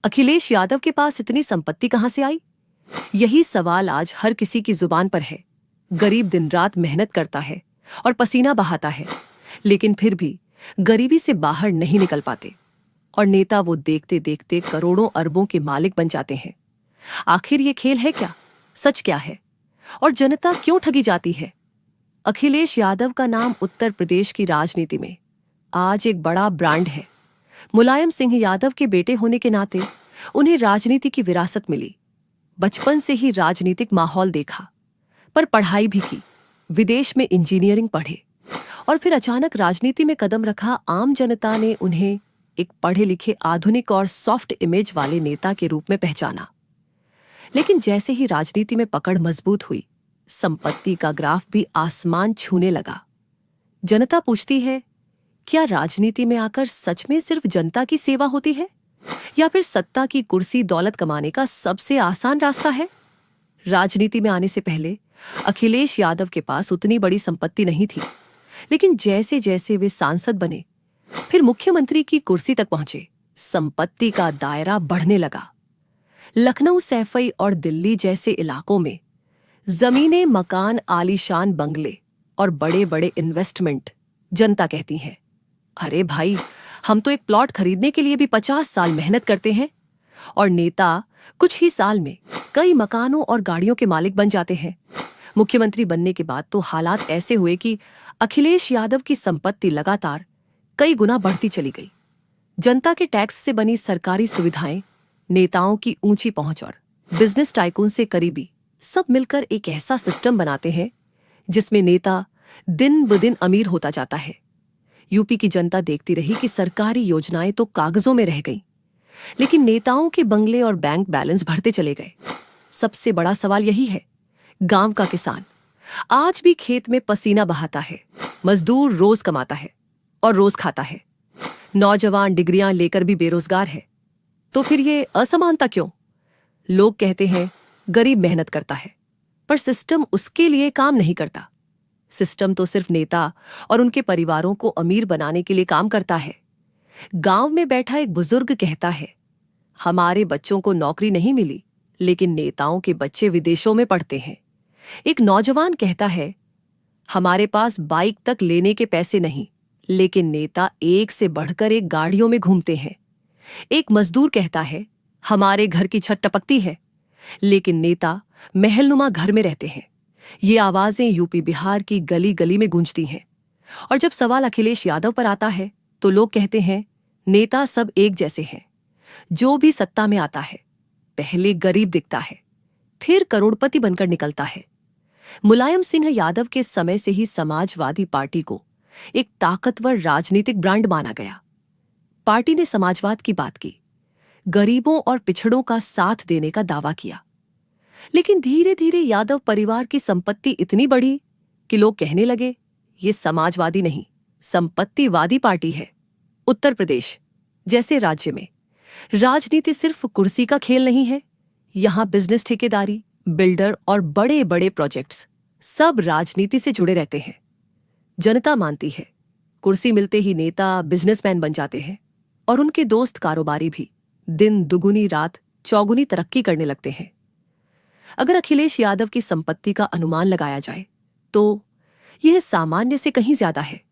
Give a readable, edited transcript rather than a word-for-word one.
अखिलेश यादव के पास इतनी संपत्ति कहां से आई? यही सवाल आज हर किसी की जुबान पर है। गरीब दिन रात मेहनत करता है और पसीना बहाता है, लेकिन फिर भी गरीबी से बाहर नहीं निकल पाते। और नेता वो देखते देखते करोड़ों अरबों के मालिक बन जाते हैं। आखिर ये खेल है क्या? सच क्या है? और जनता क्यों ठगी जाती है? अखिलेश यादव का नाम उत्तर प्रदेश की राजनीति में आज एक बड़ा ब्रांड है। मुलायम सिंह यादव के बेटे होने के नाते उन्हें राजनीति की विरासत मिली। बचपन से ही राजनीतिक माहौल देखा, पर पढ़ाई भी की। विदेश में इंजीनियरिंग पढ़े और फिर अचानक राजनीति में कदम रखा। आम जनता ने उन्हें एक पढ़े लिखे, आधुनिक और सॉफ्ट इमेज वाले नेता के रूप में पहचाना। लेकिन जैसे ही राजनीति में पकड़ मजबूत हुई, संपत्ति का ग्राफ भी आसमान छूने लगा। जनता पूछती है, क्या राजनीति में आकर सच में सिर्फ जनता की सेवा होती है, या फिर सत्ता की कुर्सी दौलत कमाने का सबसे आसान रास्ता है? राजनीति में आने से पहले अखिलेश यादव के पास उतनी बड़ी संपत्ति नहीं थी, लेकिन जैसे जैसे वे सांसद बने, फिर मुख्यमंत्री की कुर्सी तक पहुंचे, संपत्ति का दायरा बढ़ने लगा। लखनऊ, सैफई और दिल्ली जैसे इलाकों में जमीनें, मकान, आलीशान बंगले और बड़े बड़े इन्वेस्टमेंट। जनता कहती है, अरे भाई, हम तो एक प्लॉट खरीदने के लिए भी 50 साल मेहनत करते हैं। और नेता कुछ ही साल में कई मकानों और गाड़ियों के मालिक बन जाते हैं। मुख्यमंत्री बनने के बाद तो हालात ऐसे हुए कि अखिलेश यादव की संपत्ति लगातार कई गुना बढ़ती चली गई। जनता के टैक्स से बनी सरकारी सुविधाएं, नेताओं की ऊंची पहुंच और बिजनेस टाइकून से करीबी, सब मिलकर एक ऐसा सिस्टम बनाते हैं जिसमें नेता दिन ब दिन अमीर होता जाता है। यूपी की जनता देखती रही कि सरकारी योजनाएं तो कागजों में रह गईं, लेकिन नेताओं के बंगले और बैंक बैलेंस बढ़ते चले गए। सबसे बड़ा सवाल यही है, गांव का किसान आज भी खेत में पसीना बहाता है, मजदूर रोज कमाता है और रोज खाता है, नौजवान डिग्रियां लेकर भी बेरोजगार है। तो फिर ये असमानता क्यों? लोग कहते हैं गरीब मेहनत करता है, पर सिस्टम उसके लिए काम नहीं करता। सिस्टम तो सिर्फ नेता और उनके परिवारों को अमीर बनाने के लिए काम करता है। गांव में बैठा एक बुजुर्ग कहता है, हमारे बच्चों को नौकरी नहीं मिली, लेकिन नेताओं के बच्चे विदेशों में पढ़ते हैं। एक नौजवान कहता है, हमारे पास बाइक तक लेने के पैसे नहीं, लेकिन नेता एक से बढ़कर एक गाड़ियों में घूमते हैं। एक मजदूर कहता है, हमारे घर की छत टपकती है, लेकिन नेता महलनुमा घर में रहते हैं। ये आवाजें यूपी बिहार की गली गली में गूंजती हैं। और जब सवाल अखिलेश यादव पर आता है, तो लोग कहते हैं, नेता सब एक जैसे हैं। जो भी सत्ता में आता है, पहले गरीब दिखता है, फिर करोड़पति बनकर निकलता है। मुलायम सिंह यादव के समय से ही समाजवादी पार्टी को एक ताकतवर राजनीतिक ब्रांड माना गया। पार्टी ने समाजवाद की बात की, गरीबों और पिछड़ों का साथ देने का दावा किया। लेकिन धीरे धीरे यादव परिवार की संपत्ति इतनी बढ़ी कि लोग कहने लगे, ये समाजवादी नहीं, संपत्तिवादी पार्टी है। उत्तर प्रदेश जैसे राज्य में राजनीति सिर्फ कुर्सी का खेल नहीं है। यहां बिजनेस, ठेकेदारी, बिल्डर और बड़े बड़े प्रोजेक्ट्स सब राजनीति से जुड़े रहते हैं। जनता मानती है, कुर्सी मिलते ही नेता बिजनेसमैन बन जाते हैं और उनके दोस्त कारोबारी भी दिन दुगुनी रात चौगुनी तरक्की करने लगते हैं। अगर अखिलेश यादव की संपत्ति का अनुमान लगाया जाए, तो यह सामान्य से कहीं ज्यादा है।